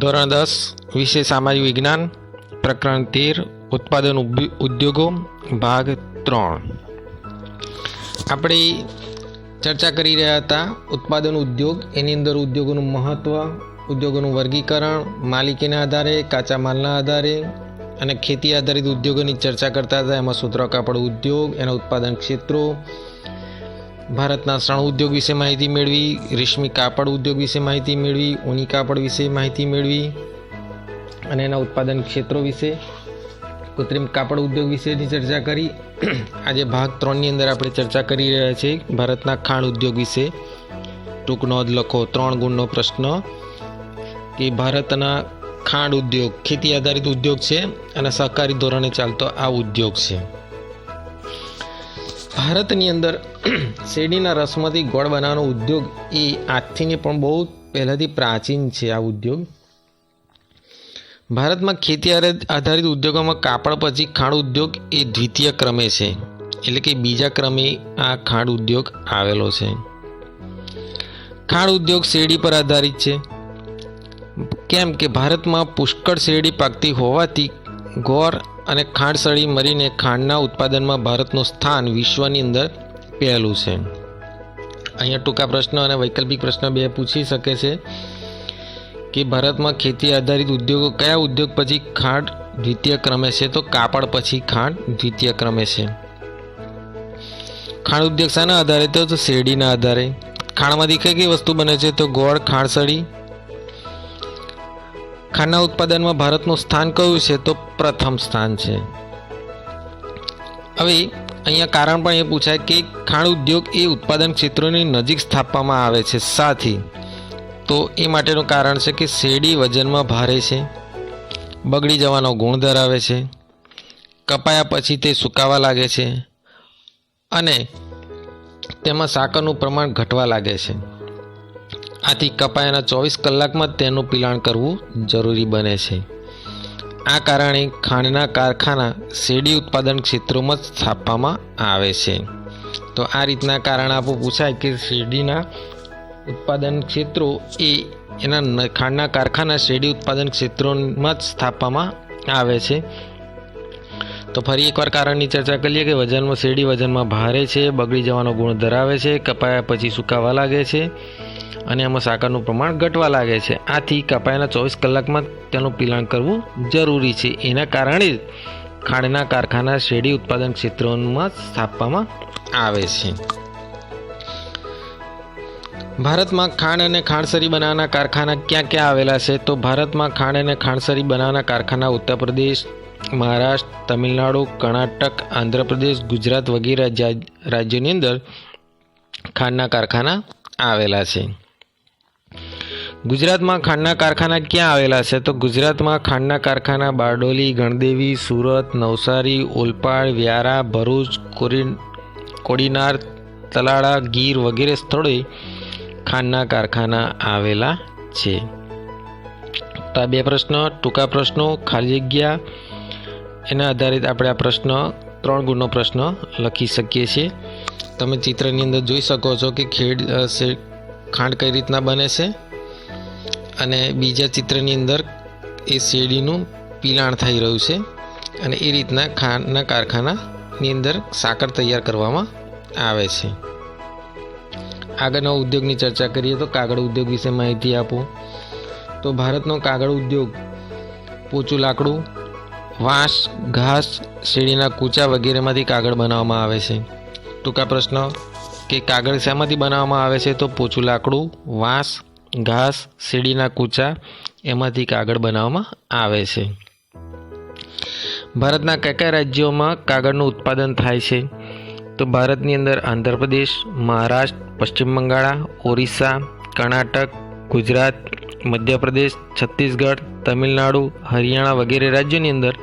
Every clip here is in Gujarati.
ધોરણ 10 વિષય સામાજિક વિજ્ઞાન પ્રકરણ 13 ઉત્પાદન ઉદ્યોગો ભાગ 3। આપણે ચર્ચા કરી રહ્યા હતા ઉત્પાદન ઉદ્યોગ, એની અંદર ઉદ્યોગોનું મહત્ત્વ, ઉદ્યોગોનું વર્ગીકરણ, માલિકીના આધારે, કાચા માલના આધારે અને ખેતી આધારિત ઉદ્યોગોની ચર્ચા કરતા હતા। એમાં સુતરાઉ કાપડ ઉદ્યોગ, એના ઉત્પાદન ક્ષેત્રો, ભારતના શણ ઉદ્યોગ વિશે માહિતી મેળવી, રેશમી કાપડ ઉદ્યોગ વિશે માહિતી મેળવી, ઊની કાપડ વિશે માહિતી મેળવી અને એના ઉત્પાદન ક્ષેત્રો વિશે, કૃત્રિમ કાપડ ઉદ્યોગ વિશેની ચર્ચા કરી। આજે ભાગ 3ની અંદર આપણે ચર્ચા કરી રહ્યા છીએ ભારતના ખાંડ ઉદ્યોગ વિશે। ટૂંક નોંધ લખો, 3 ગુણનો પ્રશ્ન કે ભારતના ખાંડ ઉદ્યોગ ખેતી આધારિત ઉદ્યોગ છે અને સહકારી ધોરણે ચાલતો આ ઉદ્યોગ છે। ભારતની અંદર શેરડીના રસમાંથી ગોળ બનાવવાનો ઉદ્યોગ એ આજથીને પણ બહુ પહેલાંથી પ્રાચીન છે આ ઉદ્યોગ। ભારતમાં ખેતી આધારિત ઉદ્યોગોમાં કાપડ પછી ખાંડ ઉદ્યોગ એ દ્વિતીય ક્રમે છે, એટલે કે બીજા ક્રમે આ ખાંડ ઉદ્યોગ આવેલો છે। ખાંડ ઉદ્યોગ શેરડી પર આધારિત છે, કેમ કે ભારતમાં પુષ્કળ શેરડી પાકતી હોવાથી ગોળ અને ખાંડસળી મળીને ખાંડના ઉત્પાદનમાં ભારતનું સ્થાન વિશ્વની અંદર પહેલું છે। અહીંયા ટૂંકા પ્રશ્ન અને વૈકલ્પિક પ્રશ્ન બે પૂછી શકે છે કે ભારતમાં ખેતી આધારિત ઉદ્યોગો કયા ઉદ્યોગ પછી ખાંડ દ્વિતીય ક્રમે છે? તો કાપડ પછી ખાંડ દ્વિતીય ક્રમે છે। ખાંડ ઉદ્યોગ શાના આધારે? તો શેરડીના આધારે। ખાંડમાંથી કઈ કઈ વસ્તુ બને છે? તો ગોળ, ખાંડસળી। ખાંડના ઉત્પાદનમાં ભારતનું સ્થાન કયું છે? તો પ્રથમ સ્થાન છે। હવે અહીંયા કારણ પણ એ પૂછાય કે ખાંડ ઉદ્યોગ એ ઉત્પાદન ક્ષેત્રોની નજીક સ્થાપવામાં આવે છે સાથી, તો એ માટેનું કારણ છે કે શેરડી વજનમાં ભારે છે, બગડી જવાનો ગુણ ધરાવે છે, કપાયા પછી તે સુકાવા લાગે છે અને તેમાં સાકરનું પ્રમાણ ઘટવા લાગે છે। આથી કપાયાના 24 કલાકમાં તેનું પિલાણ કરવું જરૂરી બને છે। આ કારણે ખાંડના કારખાના શેરડી ઉત્પાદન ક્ષેત્રોમાં જ સ્થાપવામાં આવે છે। તો આ રીતના કારણ આપવું પૂછાય કે શેરડીના ઉત્પાદન ક્ષેત્રો એ એના ખાંડના કારખાના શેરડી ઉત્પાદન ક્ષેત્રોમાં જ સ્થાપવામાં આવે છે। તો ફરી એકવાર કારણની ચર્ચા કરીએ કે વજનમાં શેરડી વજનમાં ભારે છે, બગડી જવાનો ગુણ ધરાવે છે, કપાયા પછી સુકાવા લાગે છે અને એમાં સાકરનું પ્રમાણ ઘટવા લાગે છે। આથી કપાયાના 24 કલાકમાં તેનું પિલાણ કરવું જરૂરી છે। એના કારણે જ ખાંડના કારખાના શેરડી ઉત્પાદન ક્ષેત્રોમાં સ્થાપવામાં આવે છે। ભારતમાં ખાંડ અને ખાંડસળી બનાવવાના કારખાના ક્યાં ક્યાં આવેલા છે? તો ભારતમાં ખાંડ અને ખાંડસળી બનાવવાના કારખાના ઉત્તર પ્રદેશ, મહારાષ્ટ્ર, તમિલનાડુ, કર્ણાટક, આંધ્રપ્રદેશ, ગુજરાત વગેરે રાજ્યોની અંદર ખાંડના કારખાના આવેલા છે। ગુજરાતમાં ખાંડના કારખાના ક્યાં આવેલા છે? તો ગુજરાતમાં ખાંડના કારખાના બારડોલી, ગણદેવી, સુરત, નવસારી, ઓલપાડ, વ્યારા, ભરૂચ, કોડીનાર, તલાળા, ગીર વગેરે સ્થળોએ ખાંડના કારખાના આવેલા છે। તો આ બે પ્રશ્ન ટૂંકા પ્રશ્નો, ખાલી જગ્યા, એના આધારિત આપણે આ પ્રશ્ન 3 ગુણનો પ્રશ્ન લખી શકીએ છીએ। તમે ચિત્રની અંદર જોઈ શકો છો કે ખાંડ કઈ રીતના બને છે અને બીજા ચિત્રની અંદર એ શેરડીનું પિલાણ થઈ રહ્યું છે અને એ રીતના ખાંડના કારખાનાની અંદર સાકર તૈયાર કરવામાં આવે છે। આગળના ઉદ્યોગની ચર્ચા કરીએ તો કાગળ ઉદ્યોગ વિશે માહિતી આપો। તો ભારતનો કાગળ ઉદ્યોગ પોચું લાકડું, વાંસ, ઘાસ, શેરડીના કૂચા વગેરેમાંથી કાગળ બનાવવામાં આવે છે। ટૂંકા પ્રશ્ન કે કાગળ શામાંથી બનાવવામાં આવે છે? તો પોચું લાકડું, વાંસ, ઘાસ, શેરડીના કૂચા એમાંથી કાગળ બનાવવામાં આવે છે। ભારતના કયા કયા રાજ્યોમાં કાગળનું ઉત્પાદન થાય છે? તો ભારતની અંદર આંધ્રપ્રદેશ, મહારાષ્ટ્ર, પશ્ચિમ બંગાળ, ઓરિસ્સા, કર્ણાટક, ગુજરાત, મધ્યપ્રદેશ, છત્તીસગઢ, તમિલનાડુ, હરિયાણા વગેરે રાજ્યોની અંદર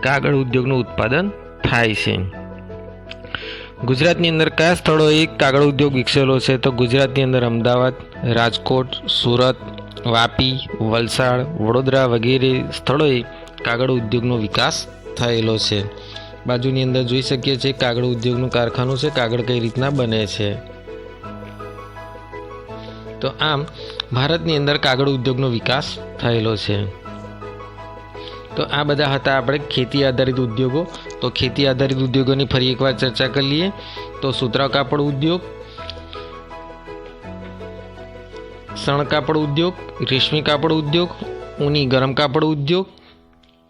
કાગળ ઉદ્યોગનું ઉત્પાદન થાય છે। ગુજરાતની અંદર કયા સ્થળોએ કાગળ ઉદ્યોગ વિકસેલો છે? તો ગુજરાતની અંદર અમદાવાદ, રાજકોટ, સુરત, વાપી, વલસાડ, વડોદરા વગેરે સ્થળોએ કાગળ ઉદ્યોગનો વિકાસ થયેલો છે। બાજુની અંદર જોઈ શકીએ છીએ કાગળ ઉદ્યોગનું કારખાનું છે, કાગળ કઈ રીતના બને છે। તો આમ ભારતની અંદર કાગળ ઉદ્યોગનો વિકાસ થયેલો છે. તો આ બધા હતા આપણે ખેતી આધારિત ઉદ્યોગો. તો ખેતી આધારિત ઉદ્યોગોની ફરી એકવાર ચર્ચા કરી લઈએ. તો સુતરાઉ કાપડ ઉદ્યોગ, શણ કાપડ ઉદ્યોગ, રેશમી કાપડ ઉદ્યોગ, ઊની ગરમ કાપડ ઉદ્યોગ,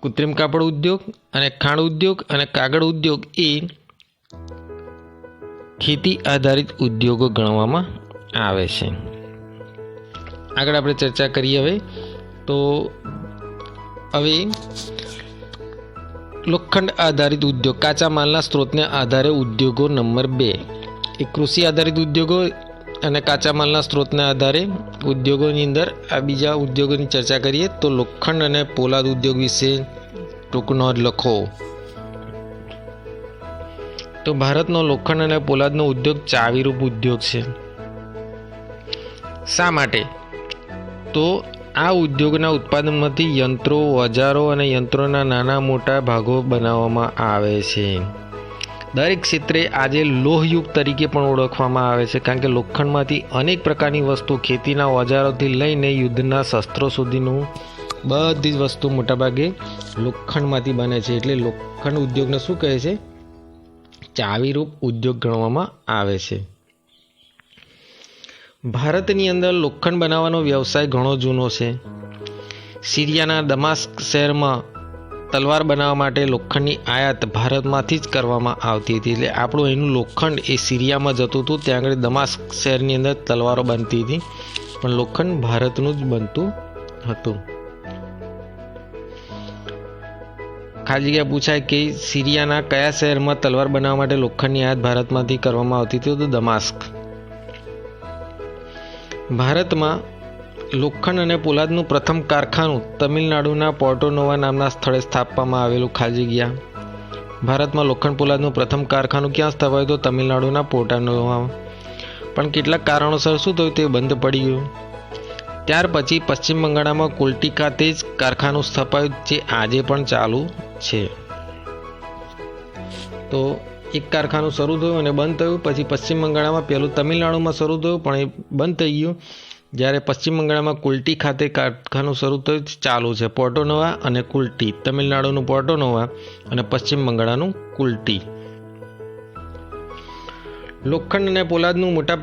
કૃત્રિમ કાપડ ઉદ્યોગ અને ખાંડ ઉદ્યોગ અને કાગળ ઉદ્યોગ એ ખેતી આધારિત ઉદ્યોગો ગણવામાં આવે છે. આગળ આપણે ચર્ચા કરીએ હવે લોખંડ આધારિત ઉદ્યોગ, કાચા માલના સ્ત્રોતને આધારે ઉદ્યોગો નંબર 2. એ કૃષિ આધારિત ઉદ્યોગો અને કાચા માલના સ્ત્રોતના આધારે ઉદ્યોગોની અંદર આ બીજા ઉદ્યોગોની ચર્ચા કરીએ. તો લોખંડ અને પોલાદ ઉદ્યોગ વિશે ટૂંકનો નોંધ લખો. તો ભારતનો લોખંડ અને પોલાદનો ઉદ્યોગ ચાવીરૂપ ઉદ્યોગ છે. શા માટે? તો આ ઉદ્યોગના ઉત્પાદનમાંથી યંત્રો, ઓજારો અને યંત્રોના નાના મોટા ભાગો બનાવવામાં આવે છે. દરેક ક્ષેત્રે આજે લોહયુગ તરીકે પણ ઓળખવામાં આવે છે, કારણ કે લોખંડમાંથી અનેક પ્રકારની વસ્તુ, ખેતીના ઓજારોથી લઈને યુદ્ધના શસ્ત્રો સુધીનું બધી જ વસ્તુ મોટાભાગે લોખંડમાંથી બને છે. એટલે લોખંડ ઉદ્યોગને શું કહે છે? ચાવીરૂપ ઉદ્યોગ ગણવામાં આવે છે. ભારતની અંદર લોખંડ બનાવવાનો વ્યવસાય ઘણો જૂનો છે. સિરિયાના દમાસ્ક શહેરમાં તલવાર બનાવવા માટે લોખંડની આયાત ભારતમાંથી જ કરવામાં આવતી હતી. એટલે આપણું એનું લોખંડ એ સિરિયામાં જતું હતું. ત્યાં આગળ દમાસ્ક શહેરની અંદર તલવારો બનતી હતી, પણ લોખંડ ભારતનું જ બનતું હતું. ખાલી જગ્યા પૂછાય કે સિરિયાના કયા શહેરમાં તલવાર બનાવવા માટે લોખંડની આયાત ભારતમાંથી કરવામાં આવતી હતી? તો દમાસ્ક. ભારતમાં લોખંડ અને પોલાદનું પ્રથમ કારખાનું તમિલનાડુના પોર્ટોનોવા નામના સ્થળે સ્થાપવામાં આવેલું. ખાલી જગ્યા. ભારતમાં લોખંડ પોલાદનું પ્રથમ કારખાનું ક્યાં સ્થાપાયું? તો તમિલનાડુના પોર્ટોનોવા. પણ કેટલાક કારણોસર શું થયું? તે બંધ પડી ગયું. ત્યાર પછી પશ્ચિમ બંગાળમાં કુલ્ટી ખાતે જ કારખાનું સ્થાપાયું, જે આજે પણ ચાલુ છે. તો એક કારખાનું શરૂ થયું અને બંધ થયું. પછી પશ્ચિમ બંગાળમાં પહેલું તમિલનાડુમાં શરૂ થયું, પણ એ બંધ થઈ ગયું. જ્યારે પશ્ચિમ બંગાળમાં કુલ્ટી ખાતે કારખાનું શરૂ થયું, ચાલુ છે. પોર્ટોનોવા અને કુલ્ટી, તમિલનાડુનું પોર્ટોનોવા અને પશ્ચિમ બંગાળનું કુલ્ટી. લોખંડ અને પોલાદનું મોટા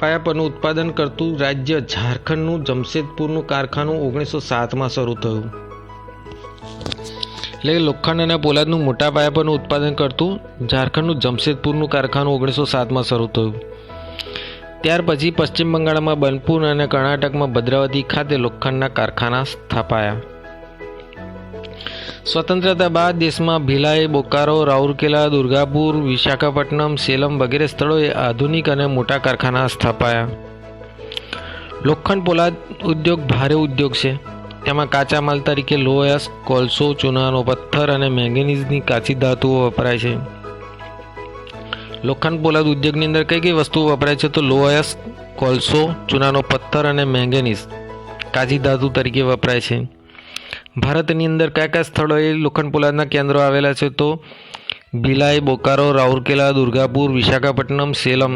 પાયા પરનું ઉત્પાદન કરતું રાજ્ય ઝારખંડનું જમશેદપુરનું કારખાનું 1907માં શરૂ થયું. એટલે લોખંડ અને પોલાદનું મોટા પાયા પરનું ઉત્પાદન કરતું ઝારખંડનું જમશેદપુરનું કારખાનું 1907માં શરૂ થયું. ત્યાર પછી પશ્ચિમ બંગાળમાં બનપુર અને કર્ણાટકમાં ભદ્રાવતી ખાતે લોખંડના કારખાના સ્થાપાયા. સ્વતંત્રતા બાદ દેશમાં ભિલાઈ, બોકારો, રાઉરકેલા, દુર્ગાપુર, વિશાખાપટ્ટનમ, સેલમ વગેરે સ્થળોએ આધુનિક અને મોટા કારખાના સ્થાપાયા. લોખંડ પોલાદ ઉદ્યોગ ભારે ઉદ્યોગ છે. તેમાં કાચા માલ તરીકે લોહ, કોલસો, ચૂનાનો પથ્થર અને મેંગેનીઝની કાચી ધાતુઓ વપરાય છે. લોખંડ પોલાદ ઉદ્યોગની અંદર કઈ કઈ વસ્તુઓ વપરાય છે? તો લોહ, કોલસો, ચૂનાનો પથ્થર અને મેંગેનીઝ કાચી ધાતુ તરીકે વપરાય છે. ભારતની અંદર કયા કયા સ્થળોએ લોખંડ પોલાદના કેન્દ્રો આવેલા છે? તો ભિલાઈ, બોકારો, રાઉરકેલા, દુર્ગાપુર, વિશાખાપટ્ટનમ, સેલમ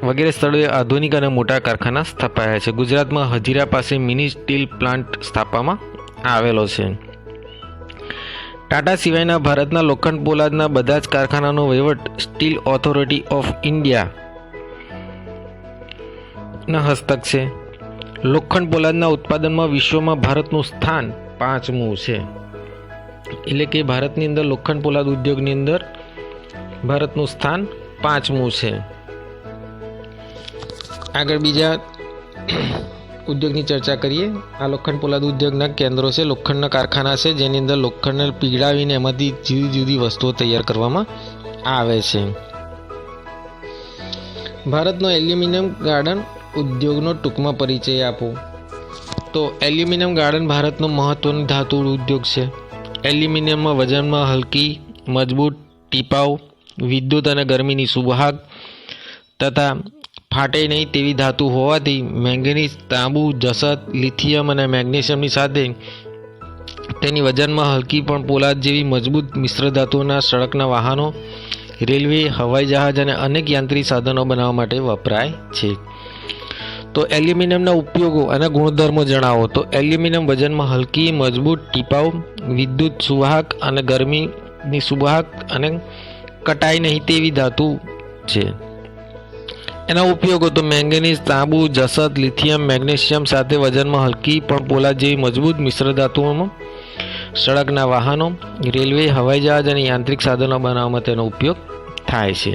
વગેરે સ્થળોએ આધુનિક અને મોટા કારખાના સ્થાપાયા છે. ગુજરાતમાં હજીરા પાસે મિની સ્ટીલ પ્લાન્ટ સ્થાપવામાં આવેલો છે. ટાટા સિવાયના ભારતના લોખંડ પોલાદના બધા જ કારખાનાનો વહીવટ સ્ટીલ ઓથોરિટી ઓફ ઇન્ડિયાના હસ્તક છે. લોખંડ પોલાદના ઉત્પાદનમાં વિશ્વમાં ભારતનું સ્થાન 5મું છે. એટલે કે ભારતની અંદર લોખંડ પોલાદ ઉદ્યોગની અંદર ભારતનું સ્થાન 5મું છે. આગળ બીજા ઉદ્યોગની ચર્ચા કરીએ. આ લોખંડ પોલાદ ઉદ્યોગના કેન્દ્રો છે, લોખંડના કારખાના છે, જેની અંદર લોખંડને પીગળાવીને એમાંથી જુદી જુદી વસ્તુઓ તૈયાર કરવામાં આવે છે. ભારતનો એલ્યુમિનિયમ ગાર્ડન ઉદ્યોગનો ટૂંકમાં પરિચય આપો. તો એલ્યુમિનિયમ ગાર્ડન ભારતનો મહત્વનો ધાતુ ઉદ્યોગ છે. એલ્યુમિનિયમમાં વજનમાં હલકી, મજબૂત, ટીપાઉ, વિદ્યુત અને ગરમીની સુવાહક તથા ફાટે નહીં તેવી ધાતુ હોવાથી મેંગેનીઝ, તાંબુ, જસત, લિથિયમ અને મેગ્નેશિયમની સાથે તેની વજનમાં હલકી પણ પોલાદ જેવી મજબૂત મિશ્ર ધાતુઓના સડકના વાહનો, રેલવે, હવાઈ જહાજ અને અનેક યાંત્રિક સાધનો બનાવવા માટે વપરાય છે. તો એલ્યુમિનિયમના ઉપયોગો અને ગુણધર્મો જણાવો. તો એલ્યુમિનિયમ વજનમાં હલકી, મજબૂત, ટીપાઉ, વિદ્યુત સુવાહક અને ગરમીની સુવાહક અને કટાઈ નહીં તેવી ધાતુ છે. એના ઉપયોગો તો મેંગેનીઝ, તાંબુ, જસત, લિથિયમ, મેગ્નેશિયમ સાથે વજનમાં હલકી પણ પોલાદ જેવી મજબૂત મિશ્ર ધાતુઓમાં સડકના વાહનો, રેલવે, હવાઈ જહાજ અને યાંત્રિક સાધનો બનાવવામાં તેનો ઉપયોગ થાય છે.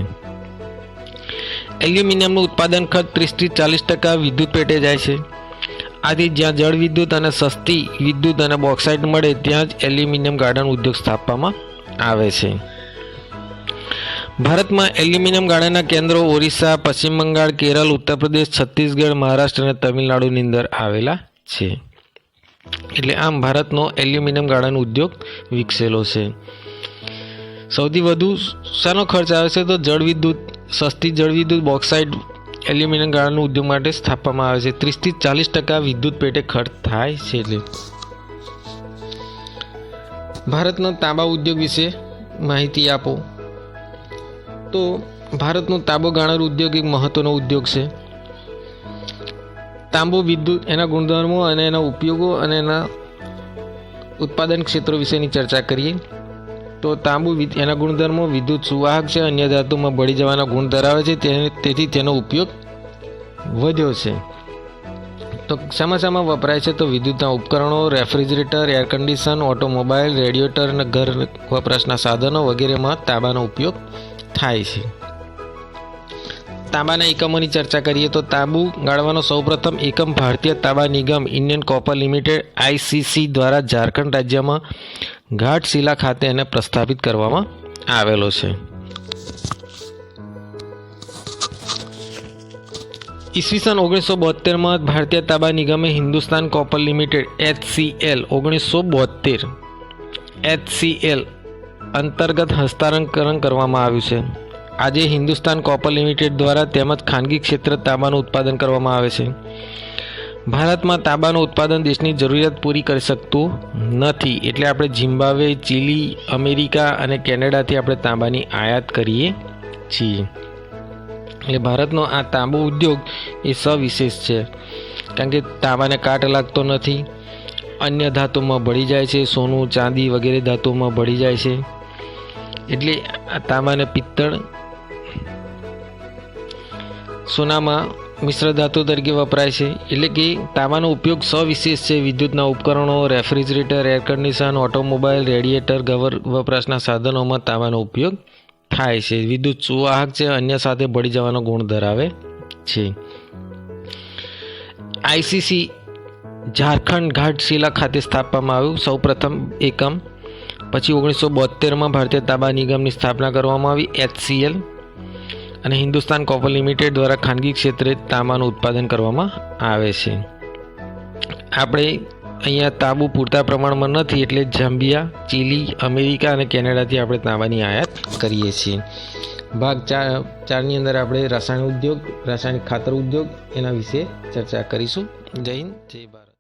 એલ્યુમિનિયમનું ઉત્પાદન ખર્ચ 30-40% વિદ્યુત પેટે જાય છે. આથી જ્યાં જળ વિદ્યુત અને સસ્તી વિદ્યુત અને બોક્સાઇટ મળે ત્યાં જ એલ્યુમિનિયમ ગાળણ ઉદ્યોગ સ્થાપવામાં આવે છે. ભારતમાં એલ્યુમિનિયમ ગાળણના કેન્દ્રો ઓરિસ્સા, પશ્ચિમ બંગાળ, કેરળ, ઉત્તર પ્રદેશ, છત્તીસગઢ, મહારાષ્ટ્ર અને તમિલનાડુની અંદર આવેલા છે. એટલે આમ ભારતનો એલ્યુમિનિયમ ગાળણ ઉદ્યોગ વિકસેલો છે. સૌથી વધુ શાનો ખર્ચ આવે છે? તો જળ વિદ્યુત, સસ્તી જળ વિદ્યુત, બોક્સાઇટ એલ્યુમિનિયમ ગાળણ ઉદ્યોગ માટે સ્થાપવામાં આવે છે. 30-40% વિદ્યુત પેટે ખર્ચ થાય છે. એટલે ભારતનો તાંબા ઉદ્યોગ વિશે માહિતી આપો. તો ભારતનો તાંબો ગાળણ ઉદ્યોગ એક મહત્વનો ઉદ્યોગ છે. તાંબો વિદ્યુત, એના ગુણધર્મો અને એના ઉપયોગો અને એના ઉત્પાદન ક્ષેત્રો વિશેની ચર્ચા કરીએ. તો તાંબુ એના ગુણધર્મો વિદ્યુત સુવાહક છે, અન્ય ધાતુમાં ભળી જવાના ગુણ ધરાવે છે, તેથી તેનો ઉપયોગ વધ્યો છે. તો શામાં વપરાય છે? તો વિદ્યુતના ઉપકરણો, refrigerator, air condition, automobile, radiator અને ઘર વપરાશના સાધનો વગેરેમાં તાંબાનો ઉપયોગ થાય છે. તાંબાના એકમોની ચર્ચા કરીએ તો તાંબુ ગાળવાનો સૌપ્રથમ એકમ ભારતીય તાંબા નિગમ ઇન્ડિયન કોપર લિમિટેડ ICC દ્વારા ઝારખંડ રાજ્યમાં ઘાટશિલા ખાતે એને પ્રસ્થાપિત કરવામાં આવેલો છે. ઈસવીસન 1972માં ભારતીય તાંબા નિગમે Hindustan copper limited HCL 1972 HCL અંતર્ગત હસ્તાંતરણ કરવામાં આવ્યું છે. આજે હિન્દુસ્તાન કોપર લિમિટેડ દ્વારા તેમજ ખાનગી ક્ષેત્રે તાંબાનું ઉત્પાદન કરવામાં આવે છે. ભારતમાં તાંબાનું ઉત્પાદન દેશની જરૂરિયાત પૂરી કરી શકતું નથી, એટલે આપણે ઝિમ્બાબ્વે, ચીલી, અમેરિકા અને કેનેડાથી આપણે તાંબાની આયાત કરીએ છીએ. એટલે ભારતનો આ તાંબુ ઉદ્યોગ એ સવિશેષ છે, કારણ કે તાંબાને કાટ લાગતો નથી, અન્ય ધાતુમાં ભળી જાય છે, સોનું, ચાંદી વગેરે ધાતુમાં ભળી જાય છે. એટલે આ તાંબાને પિત્તળ, સોનામાં મિશ્ર ધાતુ તરીકે વપરાય છે. એટલે કે તાંબાનો ઉપયોગ સવિશેષ છે. વિદ્યુતના ઉપકરણો, refrigerator, air condition, automobile, radiator, ઘર વપરાશના સાધનોમાં તાંબાનો ઉપયોગ થાય છે. વિદ્યુત સુવાહક છે, અન્ય સાથે ભળી જવાનો ગુણ ધરાવે છે. ICC ઝારખંડ ઘાટશિલા ખાતે સ્થાપવામાં આવ્યું સૌપ્રથમ એકમ. પછી 1972માં ભારતીય તાંબા નિગમની સ્થાપના કરવામાં આવી HCL, અને હિન્દુસ્તાન કોપર લિમિટેડ દ્વારા ખાનગી ક્ષેત્રે તાંબાનું ઉત્પાદન કરવામાં આવે છે. આપણે અહીંયા તાંબુ પૂરતા પ્રમાણમાં નથી, એટલે ઝામ્બિયા, ચીલી, અમેરિકા અને કેનેડાથી આપણે તાંબાની આયાત કરીએ છીએ. ભાગ 4ની અંદર આપણે રાસાયણિક ઉદ્યોગ, રાસાયણિક ખાતર ઉદ્યોગ એના વિશે ચર્ચા કરીશું. જય હિન્દ, જય ભારત.